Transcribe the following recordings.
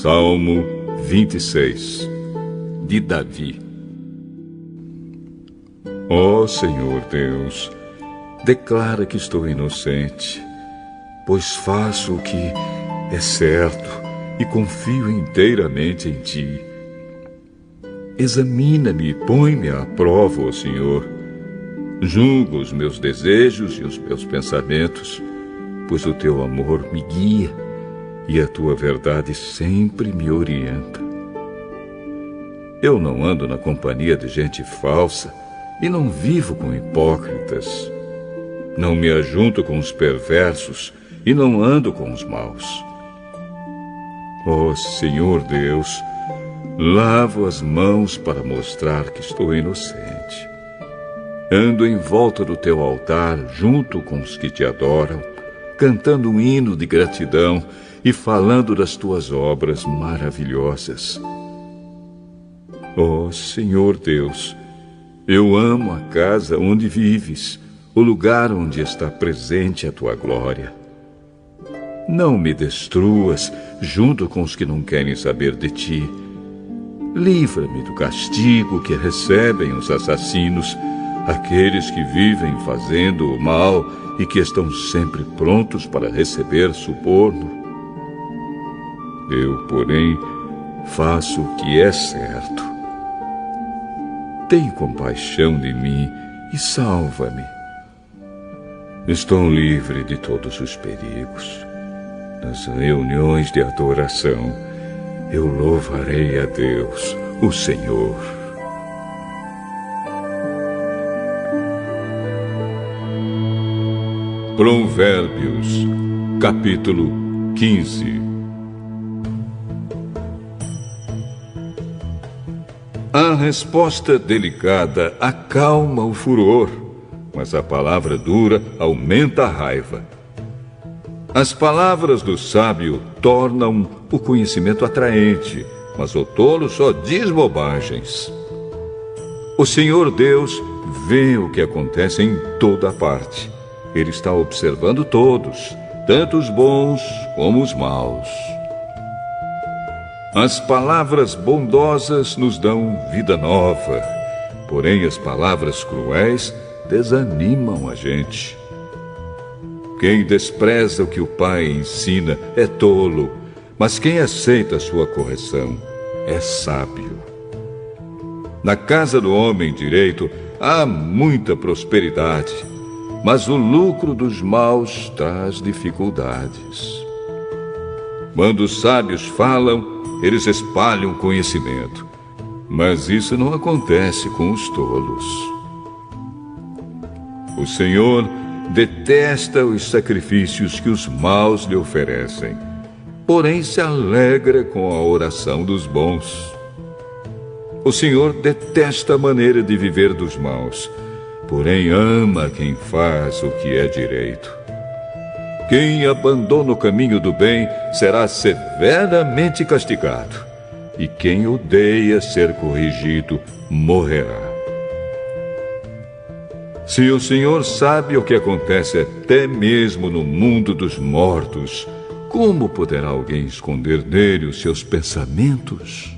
Salmo 26, de Davi. Ó Senhor Deus, declara que estou inocente, pois faço o que é certo e confio inteiramente em Ti. Examina-me e põe-me à prova, ó Senhor. Julga os meus desejos e os meus pensamentos, pois o Teu amor me guia e a Tua verdade sempre me orienta. Eu não ando na companhia de gente falsa e não vivo com hipócritas. Não me ajunto com os perversos e não ando com os maus. Ó Senhor Deus, lavo as mãos para mostrar que estou inocente. Ando em volta do Teu altar junto com os que Te adoram, cantando um hino de gratidão e falando das Tuas obras maravilhosas. Ó Senhor Deus, eu amo a casa onde vives, o lugar onde está presente a Tua glória. Não me destruas junto com os que não querem saber de Ti. Livra-me do castigo que recebem os assassinos, aqueles que vivem fazendo o mal e que estão sempre prontos para receber suborno. Eu, porém, faço o que é certo. Tem compaixão de mim e salva-me. Estou livre de todos os perigos. Nas reuniões de adoração, eu louvarei a Deus, o Senhor. Provérbios, capítulo 15. A resposta delicada acalma o furor, mas a palavra dura aumenta a raiva. As palavras do sábio tornam o conhecimento atraente, mas o tolo só diz bobagens. O Senhor Deus vê o que acontece em toda parte. Ele está observando todos, tanto os bons como os maus. As palavras bondosas nos dão vida nova, porém as palavras cruéis desanimam a gente. Quem despreza o que o pai ensina é tolo, mas quem aceita a sua correção é sábio. Na casa do homem direito há muita prosperidade, mas o lucro dos maus traz dificuldades. Quando os sábios falam, eles espalham conhecimento, mas isso não acontece com os tolos. O Senhor detesta os sacrifícios que os maus lhe oferecem, porém se alegra com a oração dos bons. O Senhor detesta a maneira de viver dos maus, porém ama quem faz o que é direito. Quem abandona o caminho do bem será severamente castigado, e quem odeia ser corrigido morrerá. Se o Senhor sabe o que acontece até mesmo no mundo dos mortos, como poderá alguém esconder dele os seus pensamentos?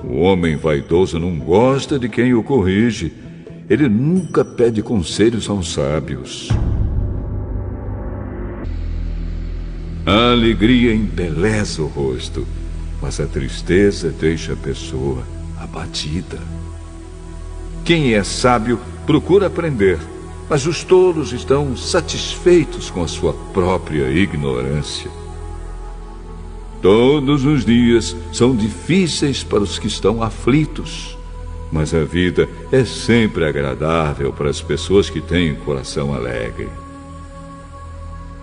O homem vaidoso não gosta de quem o corrige. Ele nunca pede conselhos aos sábios. A alegria embeleza o rosto, mas a tristeza deixa a pessoa abatida. Quem é sábio procura aprender, mas os tolos estão satisfeitos com a sua própria ignorância. Todos os dias são difíceis para os que estão aflitos, mas a vida é sempre agradável para as pessoas que têm coração alegre.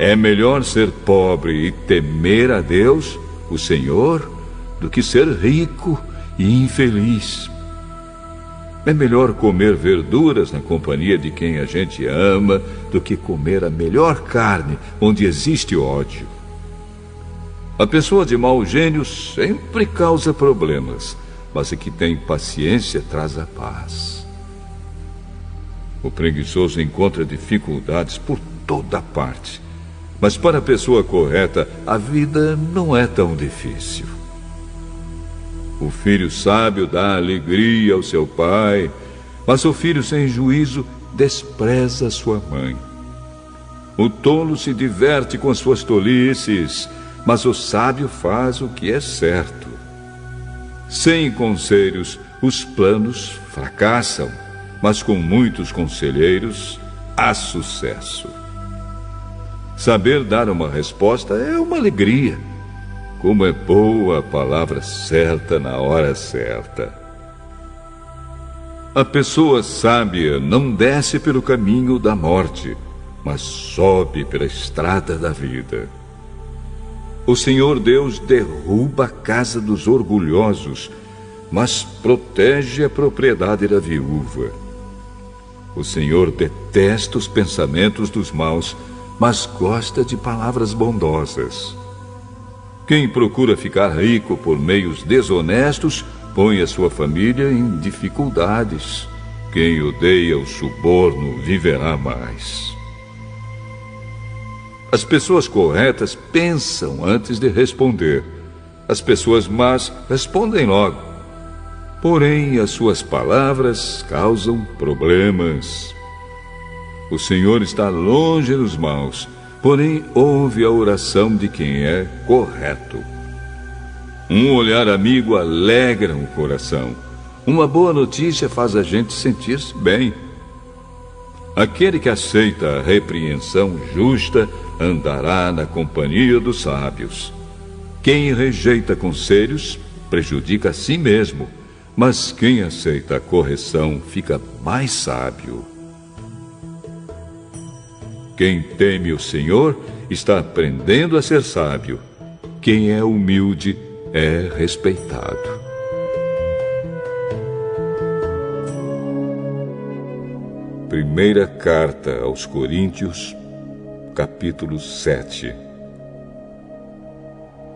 É melhor ser pobre e temer a Deus, o Senhor, do que ser rico e infeliz. É melhor comer verduras na companhia de quem a gente ama do que comer a melhor carne onde existe ódio. A pessoa de mau gênio sempre causa problemas, mas a que tem paciência traz a paz. O preguiçoso encontra dificuldades por toda parte, Mas para a pessoa correta, a vida não é tão difícil. O filho sábio dá alegria ao seu pai, mas o filho sem juízo despreza sua mãe. O tolo se diverte com as suas tolices, mas o sábio faz o que é certo. Sem conselhos, os planos fracassam, mas com muitos conselheiros, há sucesso. Saber dar uma resposta é uma alegria. Como é boa a palavra certa na hora certa. A pessoa sábia não desce pelo caminho da morte, mas sobe pela estrada da vida. O Senhor Deus derruba a casa dos orgulhosos, mas protege a propriedade da viúva. O Senhor detesta os pensamentos dos maus, mas gosta de palavras bondosas. Quem procura ficar rico por meios desonestos, põe a sua família em dificuldades. Quem odeia o suborno viverá mais. As pessoas corretas pensam antes de responder. As pessoas más respondem logo. Porém, as suas palavras causam problemas. O Senhor está longe dos maus, porém ouve a oração de quem é correto. Um olhar amigo alegra o coração. Uma boa notícia faz a gente sentir-se bem. Aquele que aceita a repreensão justa andará na companhia dos sábios. Quem rejeita conselhos prejudica a si mesmo, mas quem aceita a correção fica mais sábio. Quem teme o Senhor está aprendendo a ser sábio. Quem é humilde é respeitado. Primeira carta aos Coríntios, capítulo 7.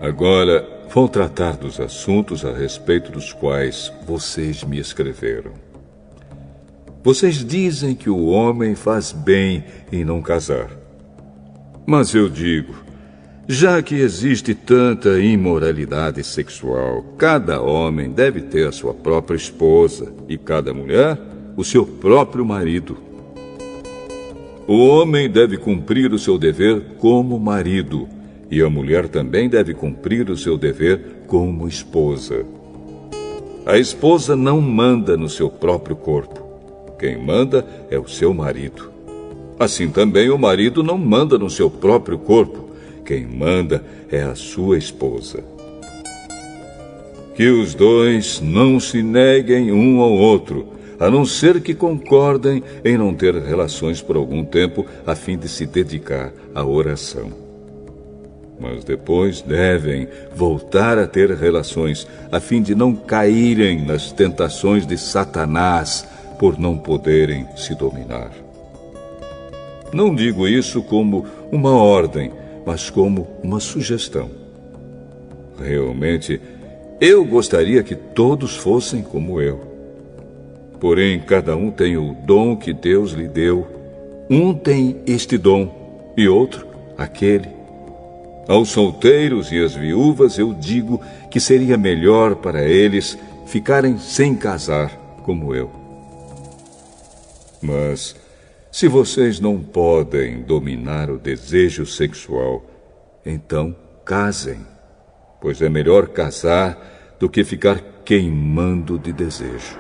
Agora vou tratar dos assuntos a respeito dos quais vocês me escreveram. Vocês dizem que o homem faz bem em não casar. Mas eu digo, já que existe tanta imoralidade sexual, cada homem deve ter a sua própria esposa e cada mulher o seu próprio marido. O homem deve cumprir o seu dever como marido, e a mulher também deve cumprir o seu dever como esposa. A esposa não manda no seu próprio corpo. Quem manda é o seu marido. Assim também o marido não manda no seu próprio corpo. Quem manda é a sua esposa. Que os dois não se neguem um ao outro, a não ser que concordem em não ter relações por algum tempo, a fim de se dedicar à oração. Mas depois devem voltar a ter relações, a fim de não caírem nas tentações de Satanás, por não poderem se dominar. Não digo isso como uma ordem, mas como uma sugestão. Realmente, eu gostaria que todos fossem como eu. Porém, cada um tem o dom que Deus lhe deu. Um tem este dom e outro aquele. Aos solteiros e às viúvas eu digo que seria melhor para eles ficarem sem casar, como eu. Mas, se vocês não podem dominar o desejo sexual, então casem, pois é melhor casar do que ficar queimando de desejo.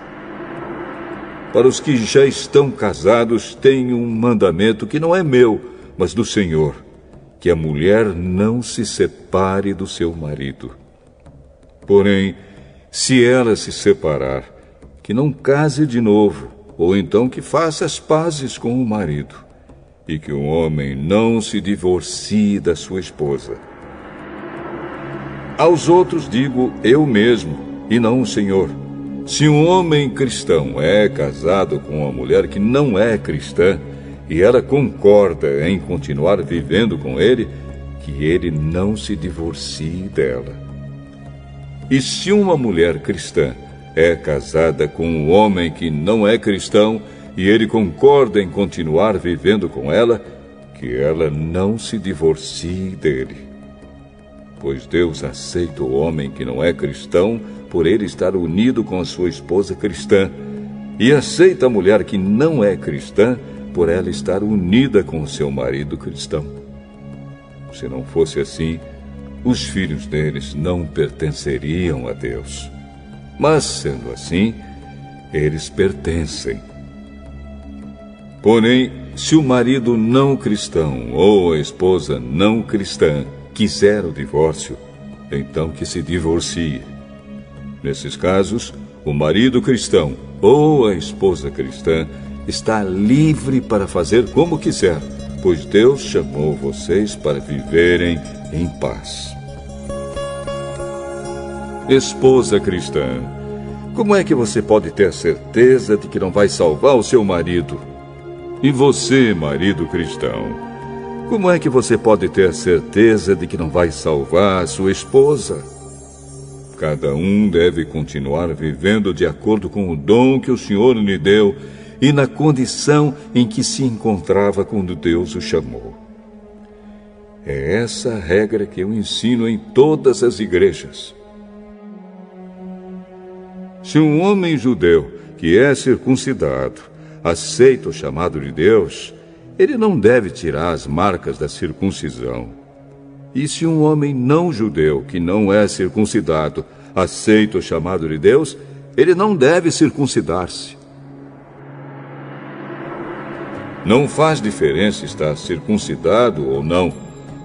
Para os que já estão casados, tenho um mandamento que não é meu, mas do Senhor, que a mulher não se separe do seu marido. Porém, se ela se separar, que não case de novo, ou então que faça as pazes com o marido, e que o homem não se divorcie da sua esposa. Aos outros digo eu mesmo, e não o Senhor. Se um homem cristão é casado com uma mulher que não é cristã, e ela concorda em continuar vivendo com ele, que ele não se divorcie dela. E se uma mulher cristã é casada com um homem que não é cristão, e ele concorda em continuar vivendo com ela, que ela não se divorcie dele. Pois Deus aceita o homem que não é cristão por ele estar unido com a sua esposa cristã, e aceita a mulher que não é cristã por ela estar unida com o seu marido cristão. Se não fosse assim, os filhos deles não pertenceriam a Deus. Mas, sendo assim, eles pertencem. Porém, se o marido não cristão ou a esposa não cristã quiser o divórcio, então que se divorcie. Nesses casos, o marido cristão ou a esposa cristã está livre para fazer como quiser, pois Deus chamou vocês para viverem em paz. Esposa cristã, como é que você pode ter certeza de que não vai salvar o seu marido? E você, marido cristão, como é que você pode ter certeza de que não vai salvar a sua esposa? Cada um deve continuar vivendo de acordo com o dom que o Senhor lhe deu e na condição em que se encontrava quando Deus o chamou. É essa a regra que eu ensino em todas as igrejas. Se um homem judeu que é circuncidado aceita o chamado de Deus, ele não deve tirar as marcas da circuncisão. E se um homem não judeu que não é circuncidado aceita o chamado de Deus, ele não deve circuncidar-se. Não faz diferença estar circuncidado ou não.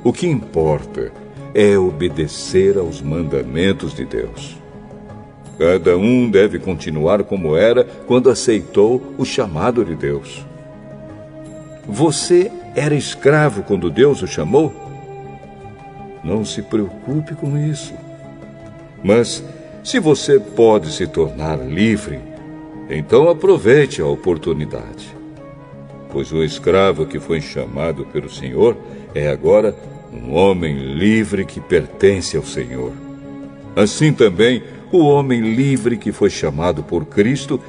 O que importa é obedecer aos mandamentos de Deus. Cada um deve continuar como era quando aceitou o chamado de Deus. Você era escravo quando Deus o chamou? Não se preocupe com isso. Mas, se você pode se tornar livre, então aproveite a oportunidade. Pois o escravo que foi chamado pelo Senhor é agora um homem livre que pertence ao Senhor. Assim também, o homem livre que foi chamado por Cristo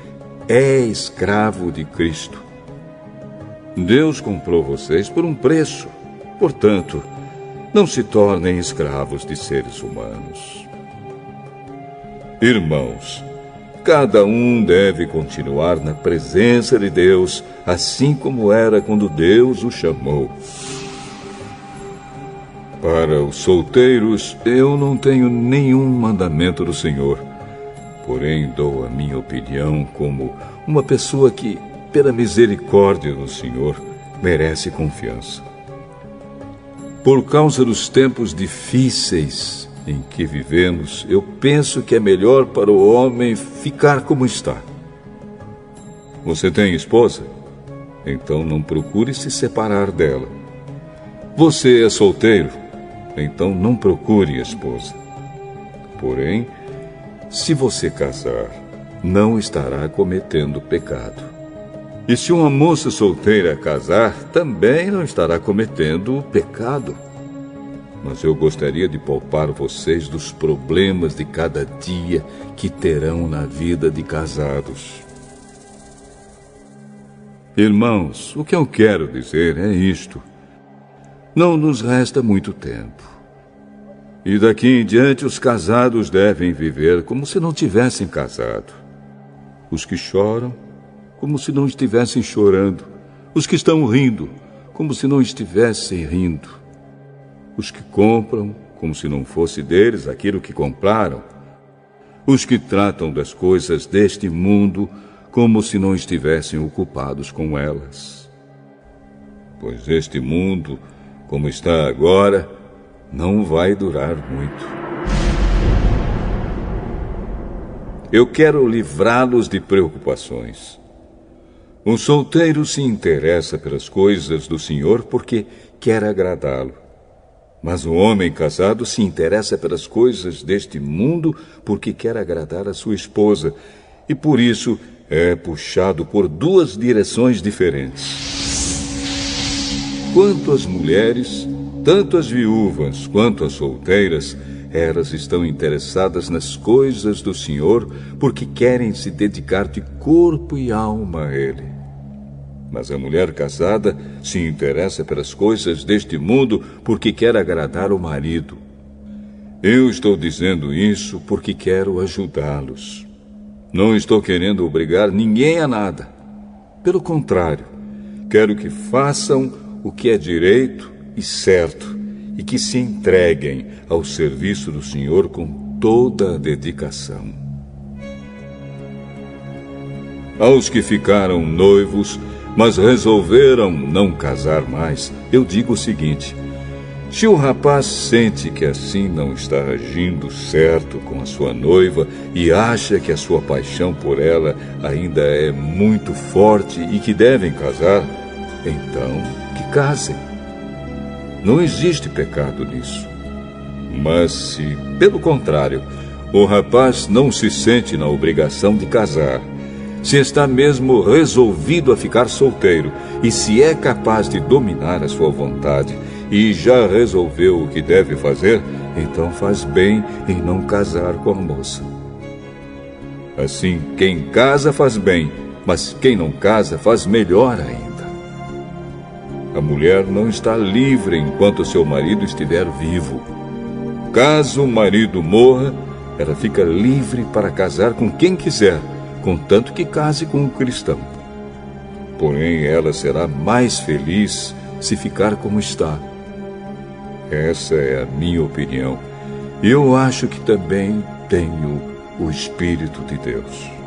é escravo de Cristo. Deus comprou vocês por um preço. Portanto, não se tornem escravos de seres humanos. Irmãos, cada um deve continuar na presença de Deus, assim como era quando Deus o chamou. Para os solteiros, eu não tenho nenhum mandamento do Senhor. Porém, dou a minha opinião como uma pessoa que, pela misericórdia do Senhor, merece confiança. Por causa dos tempos difíceis em que vivemos, eu penso que é melhor para o homem ficar como está. Você tem esposa? Então não procure se separar dela. Você é solteiro? Então não procure esposa. Porém, se você casar, não estará cometendo pecado. E se uma moça solteira casar, também não estará cometendo pecado. Mas eu gostaria de poupar vocês dos problemas de cada dia que terão na vida de casados. Irmãos, o que eu quero dizer é isto. Não nos resta muito tempo. E daqui em diante os casados devem viver como se não tivessem casado. Os que choram, como se não estivessem chorando. Os que estão rindo, como se não estivessem rindo. Os que compram, como se não fosse deles aquilo que compraram. Os que tratam das coisas deste mundo, como se não estivessem ocupados com elas. Pois este mundo, como está agora, não vai durar muito. Eu quero livrá-los de preocupações. Um solteiro se interessa pelas coisas do Senhor porque quer agradá-lo. Mas o homem casado se interessa pelas coisas deste mundo porque quer agradar a sua esposa e por isso é puxado por duas direções diferentes. Quanto às mulheres, tanto as viúvas quanto as solteiras, elas estão interessadas nas coisas do Senhor porque querem se dedicar de corpo e alma a Ele. Mas a mulher casada se interessa pelas coisas deste mundo porque quer agradar o marido. Eu estou dizendo isso porque quero ajudá-los. Não estou querendo obrigar ninguém a nada. Pelo contrário, quero que façam o que é direito e certo e que se entreguem ao serviço do Senhor com toda a dedicação. Aos que ficaram noivos, mas resolveram não casar mais, eu digo o seguinte: se o rapaz sente que assim não está agindo certo com a sua noiva e acha que a sua paixão por ela ainda é muito forte e que devem casar, então que casem. Não existe pecado nisso. Mas se, pelo contrário, o rapaz não se sente na obrigação de casar, se está mesmo resolvido a ficar solteiro e se é capaz de dominar a sua vontade e já resolveu o que deve fazer, então faz bem em não casar com a moça. Assim, quem casa faz bem, mas quem não casa faz melhor ainda. A mulher não está livre enquanto seu marido estiver vivo. Caso o marido morra, ela fica livre para casar com quem quiser, contanto que case com um cristão. Porém, ela será mais feliz se ficar como está. Essa é a minha opinião. E eu acho que também tenho o Espírito de Deus.